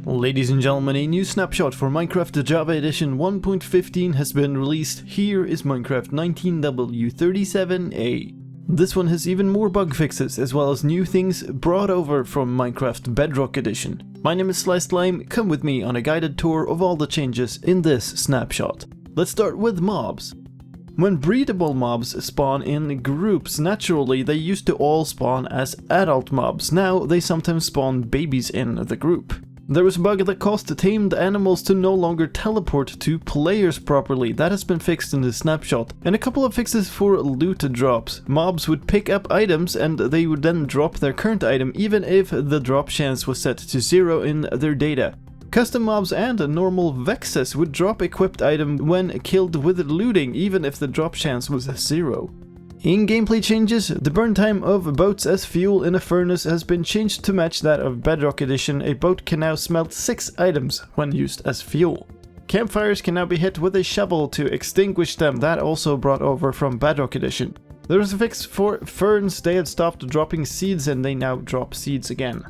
Ladies and gentlemen, a new snapshot for Minecraft Java Edition 1.15 has been released. Here is Minecraft 19w37a. This one has even more bug fixes as well as new things brought over from Minecraft Bedrock Edition. My name is slicedlime, come with me on a guided tour of all the changes in this snapshot. Let's start with mobs. When breedable mobs spawn in groups, naturally they used to all spawn as adult mobs. Now they sometimes spawn babies in the group. There was a bug that caused tamed animals to no longer teleport to players properly. That has been fixed in the snapshot. And a couple of fixes for loot drops. Mobs would pick up items and they would then drop their current item even if the drop chance was set to 0 in their data. Custom mobs and normal vexes would drop equipped item when killed with looting even if the drop chance was 0. In gameplay changes, the burn time of boats as fuel in a furnace has been changed to match that of Bedrock Edition. A boat can now smelt 6 items when used as fuel. Campfires can now be hit with a shovel to extinguish them, that also brought over from Bedrock Edition. There was a fix for ferns, they had stopped dropping seeds and they now drop seeds again.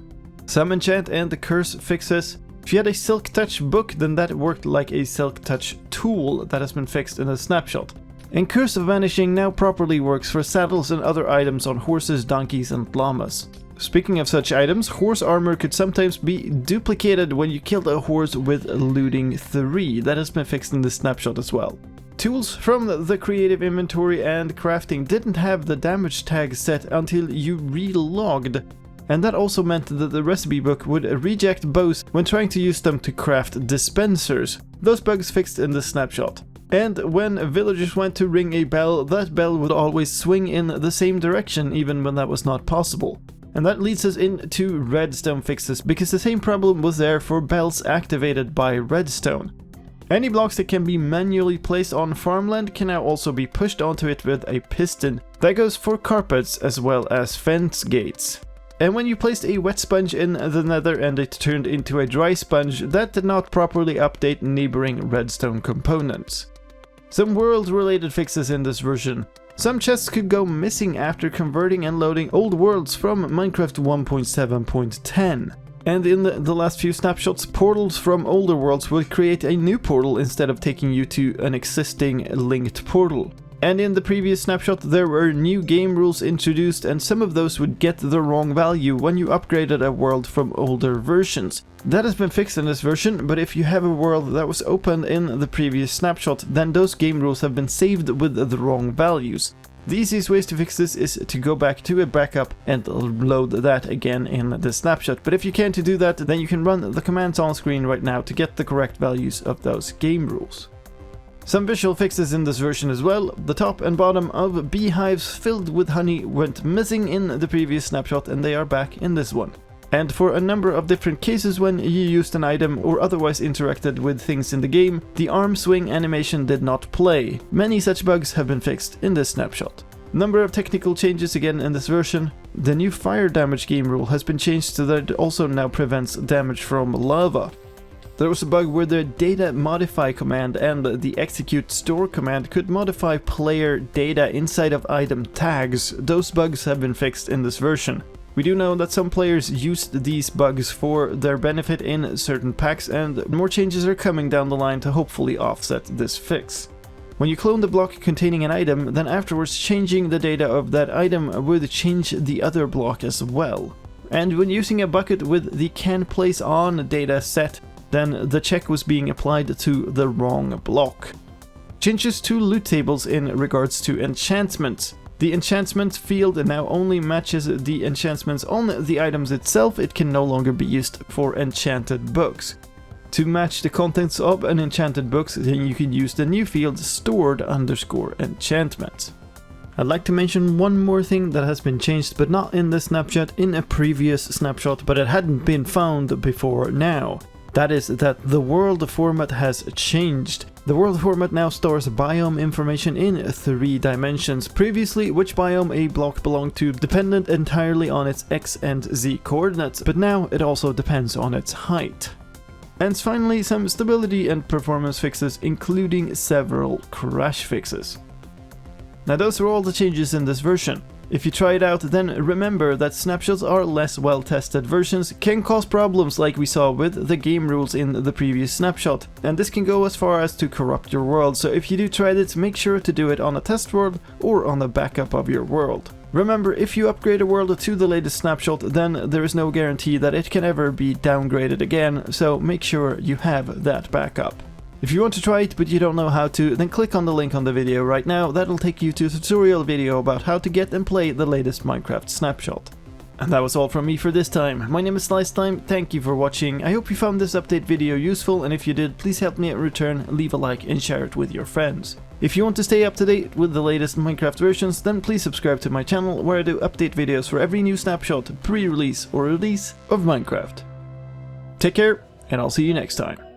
Some enchant and the curse fixes. If you had a silk touch book, then that worked like a silk touch tool. That has been fixed in a snapshot. And Curse of Vanishing now properly works for saddles and other items on horses, donkeys and llamas. Speaking of such items, horse armor could sometimes be duplicated when you killed a horse with looting 3. That has been fixed in the snapshot as well. Tools from the creative inventory and crafting didn't have the damage tag set until you relogged. And that also meant that the recipe book would reject bows when trying to use them to craft dispensers. Those bugs fixed in the snapshot. And when villagers went to ring a bell, that bell would always swing in the same direction even when that was not possible. And that leads us into redstone fixes, because the same problem was there for bells activated by redstone. Any blocks that can be manually placed on farmland can now also be pushed onto it with a piston. That goes for carpets as well as fence gates. And when you placed a wet sponge in the nether and it turned into a dry sponge, that did not properly update neighboring redstone components. Some world-related fixes in this version. Some chests could go missing after converting and loading old worlds from Minecraft 1.7.10. And in the last few snapshots, portals from older worlds will create a new portal instead of taking you to an existing linked portal. And in the previous snapshot there were new game rules introduced, and some of those would get the wrong value when you upgraded a world from older versions. That has been fixed in this version, but if you have a world that was opened in the previous snapshot, then those game rules have been saved with the wrong values. The easiest ways to fix this is to go back to a backup and load that again in the snapshot. But if you can't do that, then you can run the commands on screen right now to get the correct values of those game rules. Some visual fixes in this version as well. The top and bottom of beehives filled with honey went missing in the previous snapshot and they are back in this one. And for a number of different cases when you used an item or otherwise interacted with things in the game, the arm swing animation did not play. Many such bugs have been fixed in this snapshot. Number of technical changes again in this version. The new fire damage game rule has been changed so that it also now prevents damage from lava. There was a bug where the data modify command and the execute store command could modify player data inside of item tags. Those bugs have been fixed in this version. We do know that some players used these bugs for their benefit in certain packs, and more changes are coming down the line to hopefully offset this fix. When you clone the block containing an item, then afterwards changing the data of that item would change the other block as well. And when using a bucket with the can place on data set, then the check was being applied to the wrong block. Changes to loot tables in regards to enchantments. The enchantment field now only matches the enchantments on the items itself. It can no longer be used for enchanted books. To match the contents of an enchanted book, then you can use the new field stored_enchantments. I'd like to mention one more thing that has been changed, but not in this snapshot, in a previous snapshot, but it hadn't been found before now. That is that the world format has changed. The world format now stores biome information in 3 dimensions. Previously, which biome a block belonged to depended entirely on its x and z coordinates, but now it also depends on its height. And finally, some stability and performance fixes, including several crash fixes. Now those are all the changes in this version. If you try it out, then remember that snapshots are less well-tested versions can cause problems like we saw with the game rules in the previous snapshot, and this can go as far as to corrupt your world, so if you do try it, make sure to do it on a test world or on a backup of your world. Remember, if you upgrade a world to the latest snapshot, then there is no guarantee that it can ever be downgraded again, so make sure you have that backup. If you want to try it but you don't know how to, then click on the link on the video right now. That'll take you to a tutorial video about how to get and play the latest Minecraft snapshot. And that was all from me for this time. My name is slicedlime, thank you for watching. I hope you found this update video useful, and if you did, please help me in return, leave a like and share it with your friends. If you want to stay up to date with the latest Minecraft versions, then please subscribe to my channel where I do update videos for every new snapshot, pre-release or release of Minecraft. Take care, and I'll see you next time.